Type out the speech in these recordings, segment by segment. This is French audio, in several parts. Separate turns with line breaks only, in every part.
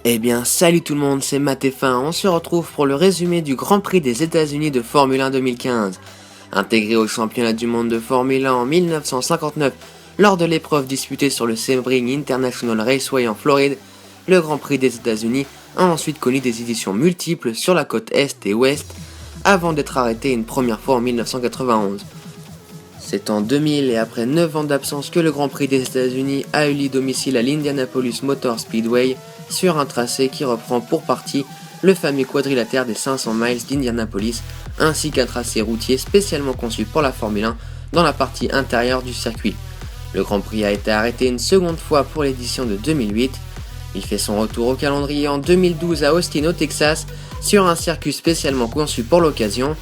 Eh bien, salut tout le monde, c'est Matt F1. On se retrouve pour le résumé du Grand Prix des États-Unis de Formule 1 2015. Intégré au championnat du monde de Formule 1 en 1959, lors de l'épreuve disputée sur le Sebring International Raceway en Floride, le Grand Prix des États-Unis a ensuite connu des éditions multiples sur la côte Est et Ouest, avant d'être arrêté une première fois en 1991. C'est en 2000 et après 9 ans d'absence que le Grand Prix des États-Unis a eu lieu domicile à l'Indianapolis Motor Speedway sur un tracé qui reprend pour partie le fameux quadrilatère des 500 miles d'Indianapolis ainsi qu'un tracé routier spécialement conçu pour la Formule 1 dans la partie intérieure du circuit. Le Grand Prix a été arrêté une seconde fois pour l'édition de 2008. Il fait son retour au calendrier en 2012 à Austin au Texas sur un circuit spécialement conçu pour l'occasion.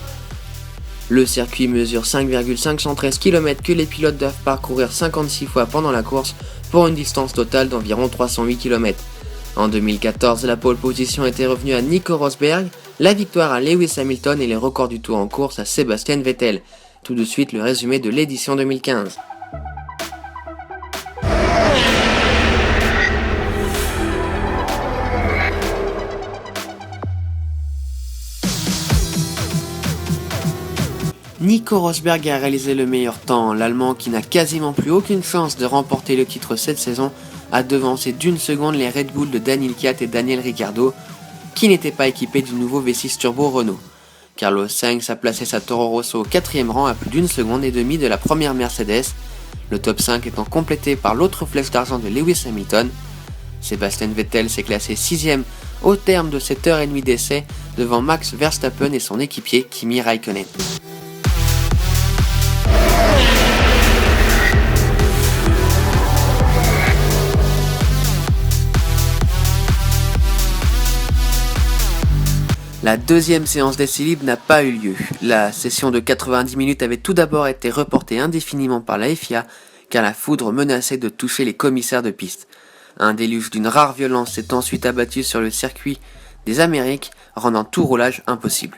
Le circuit mesure 5,513 km que les pilotes doivent parcourir 56 fois pendant la course pour une distance totale d'environ 308 km. En 2014, la pole position était revenue à Nico Rosberg, la victoire à Lewis Hamilton et les records du tour en course à Sebastian Vettel. Tout de suite le résumé de l'édition 2015. Nico Rosberg a réalisé le meilleur temps. L'Allemand, qui n'a quasiment plus aucune chance de remporter le titre cette saison, a devancé d'une seconde les Red Bull de Daniel Ricciardo et Daniel Ricciardo, qui n'étaient pas équipés du nouveau V6 Turbo Renault. Carlos Sainz a placé sa Toro Rosso au 4ème rang à plus d'une seconde et demie de la première Mercedes, le top 5 étant complété par l'autre flèche d'argent de Lewis Hamilton. Sebastian Vettel s'est classé 6ème au terme de 7h30 d'essai devant Max Verstappen et son équipier Kimi Raikkonen. La deuxième séance d'essai libre n'a pas eu lieu. La session de 90 minutes avait tout d'abord été reportée indéfiniment par la FIA car la foudre menaçait de toucher les commissaires de piste. Un déluge d'une rare violence s'est ensuite abattu sur le circuit des Amériques, rendant tout roulage impossible.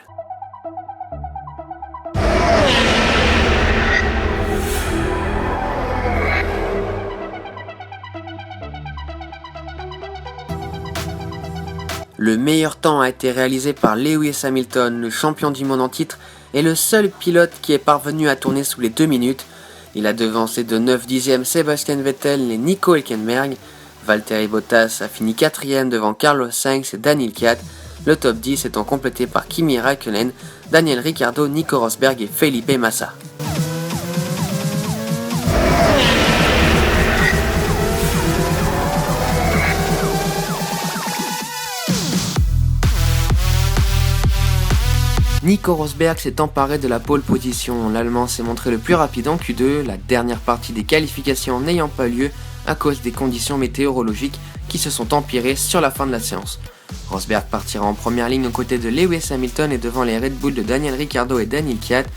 Le meilleur temps a été réalisé par Lewis Hamilton, le champion du monde en titre, et le seul pilote qui est parvenu à tourner sous les 2 minutes. Il a devancé de 9 dixièmes Sebastian Vettel et Nico Hülkenberg. Valtteri Bottas a fini 4ème devant Carlos Sainz et Daniel Ricciardo, le top 10 étant complété par Kimi Raikkonen, Daniel Ricciardo, Nico Rosberg et Felipe Massa. Nico Rosberg s'est emparé de la pole position. L'Allemand s'est montré le plus rapide en Q2, la dernière partie des qualifications n'ayant pas lieu à cause des conditions météorologiques qui se sont empirées sur la fin de la séance. Rosberg partira en première ligne aux côtés de Lewis Hamilton et devant les Red Bull de Daniel Ricciardo et Daniel Ricciardo.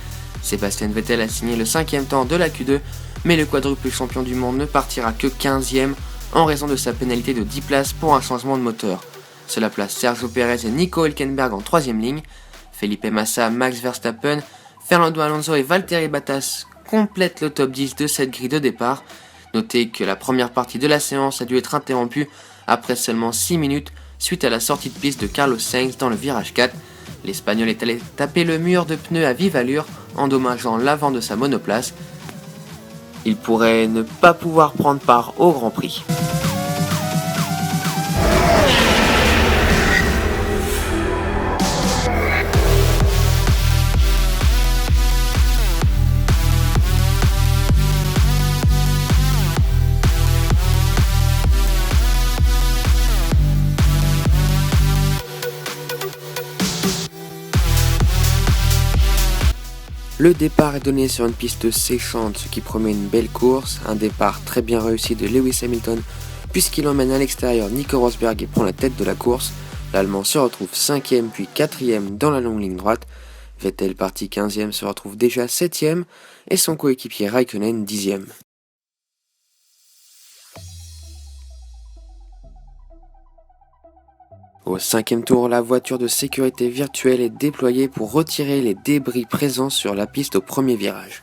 Sebastian Vettel a signé le 5ème temps de la Q2, mais le quadruple champion du monde ne partira que 15ème en raison de sa pénalité de 10 places pour un changement de moteur. Cela place Sergio Pérez et Nico Hülkenberg en 3ème ligne. Felipe Massa, Max Verstappen, Fernando Alonso et Valtteri Bottas complètent le top 10 de cette grille de départ. Notez que la première partie de la séance a dû être interrompue après seulement 6 minutes suite à la sortie de piste de Carlos Sainz dans le virage 4. L'Espagnol est allé taper le mur de pneus à vive allure, endommageant l'avant de sa monoplace. Il pourrait ne pas pouvoir prendre part au Grand Prix. Le départ est donné sur une piste séchante, ce qui promet une belle course. Un départ très bien réussi de Lewis Hamilton, puisqu'il emmène à l'extérieur Nico Rosberg et prend la tête de la course. L'Allemand se retrouve 5ème puis 4ème dans la longue ligne droite. Vettel, parti 15ème, se retrouve déjà 7ème et son coéquipier Raikkonen 10ème. Au 5ème tour, la voiture de sécurité virtuelle est déployée pour retirer les débris présents sur la piste au premier virage.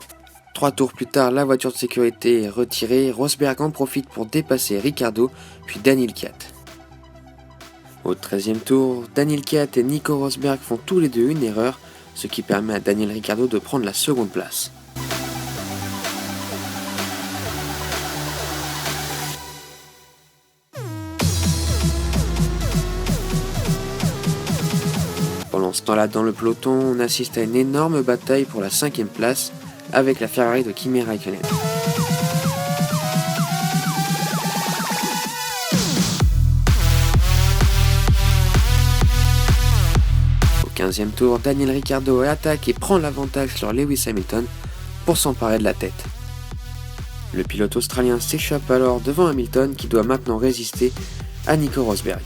3 tours plus tard, la voiture de sécurité est retirée, Rosberg en profite pour dépasser Ricciardo, puis Daniel Ricciardo. Au 13e tour, Daniel Kiat et Nico Rosberg font tous les deux une erreur, ce qui permet à Daniel Ricciardo de prendre la seconde place. Pendant ce temps-là, dans le peloton, on assiste à une énorme bataille pour la 5e place avec la Ferrari de Kimi Räikkönen. Au 15e tour, Daniel Ricciardo attaque et prend l'avantage sur Lewis Hamilton pour s'emparer de la tête. Le pilote australien s'échappe alors devant Hamilton qui doit maintenant résister à Nico Rosberg.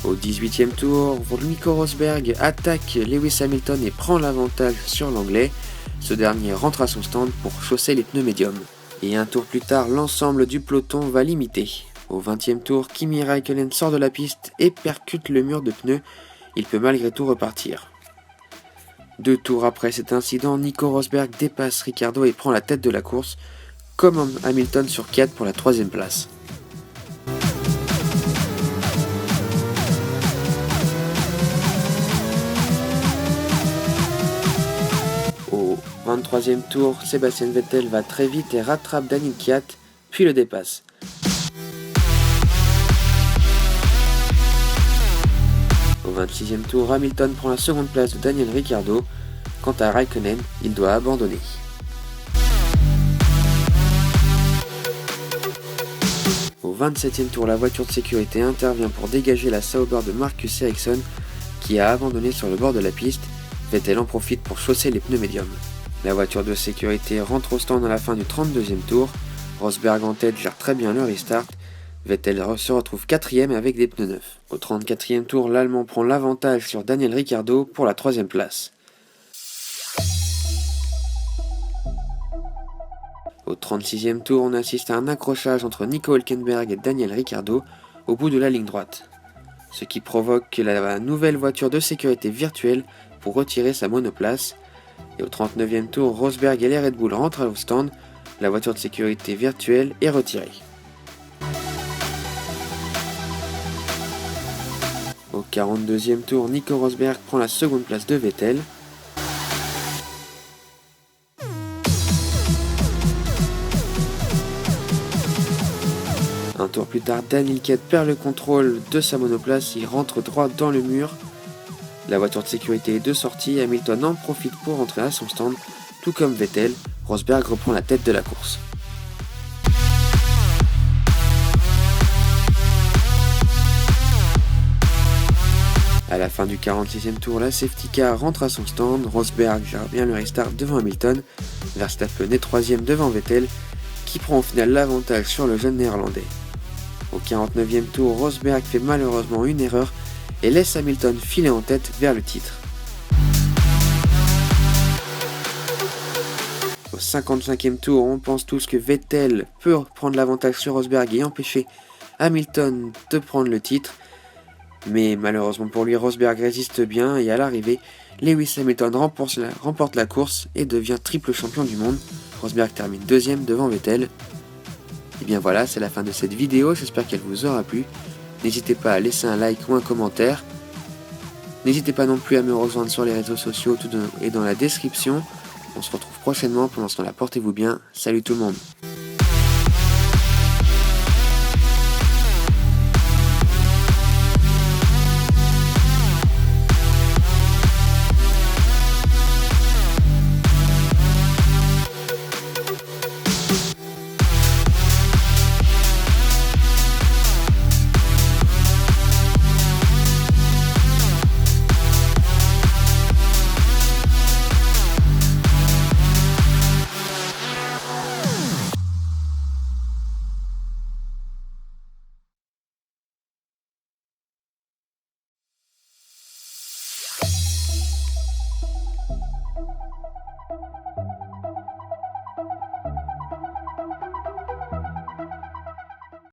Au 18e tour, Nico Rosberg attaque Lewis Hamilton et prend l'avantage sur l'anglais. Ce dernier rentre à son stand pour chausser les pneus médiums. Et un tour plus tard, l'ensemble du peloton va l'imiter. Au 20e tour, Kimi Räikkönen sort de la piste et percute le mur de pneus. Il peut malgré tout repartir. 2 tours après cet incident, Nico Rosberg dépasse Ricciardo et prend la tête de la course, comme Hamilton sur Kiat pour la 3e place. Au 23e tour, Sébastien Vettel va très vite et rattrape Daniel Kiat, puis le dépasse. Au 26e tour, Hamilton prend la seconde place de Daniel Ricciardo. Quant à Räikkönen, il doit abandonner. Au 27e tour, la voiture de sécurité intervient pour dégager la Sauber de Marcus Ericsson qui a abandonné sur le bord de la piste. Vettel en profite pour chausser les pneus médiums. La voiture de sécurité rentre au stand à la fin du 32e tour. Rosberg en tête gère très bien le restart. Vettel se retrouve 4ème avec des pneus neufs. Au 34e tour, l'Allemand prend l'avantage sur Daniel Ricciardo pour la 3e place. Au 36e tour, on assiste à un accrochage entre Nico Hülkenberg et Daniel Ricciardo au bout de la ligne droite, ce qui provoque la nouvelle voiture de sécurité virtuelle pour retirer sa monoplace. Et au 39e tour, Rosberg et les Red Bull rentrent au stand, la voiture de sécurité virtuelle est retirée. Au 42e tour, Nico Rosberg prend la seconde place de Vettel. Un tour plus tard, Daniel Kiat perd le contrôle de sa monoplace, il rentre droit dans le mur. La voiture de sécurité est de sortie, Hamilton en profite pour rentrer à son stand, tout comme Vettel. Rosberg reprend la tête de la course. À la fin du 46e tour, la safety car rentre à son stand, Rosberg gère bien le restart devant Hamilton, Verstappen est 3ème devant Vettel, qui prend au final l'avantage sur le jeune néerlandais. Au 49e tour, Rosberg fait malheureusement une erreur et laisse Hamilton filer en tête vers le titre. Au 55e tour, on pense tous que Vettel peut prendre l'avantage sur Rosberg et empêcher Hamilton de prendre le titre. Mais malheureusement pour lui, Rosberg résiste bien et à l'arrivée, Lewis Hamilton remporte la course et devient triple champion du monde. Rosberg termine 2ème devant Vettel. Et bien voilà, c'est la fin de cette vidéo, j'espère qu'elle vous aura plu. N'hésitez pas à laisser un like ou un commentaire. N'hésitez pas non plus à me rejoindre sur les réseaux sociaux, tout est dans la description. On se retrouve prochainement, pendant ce temps-là, portez-vous bien. Salut tout le monde.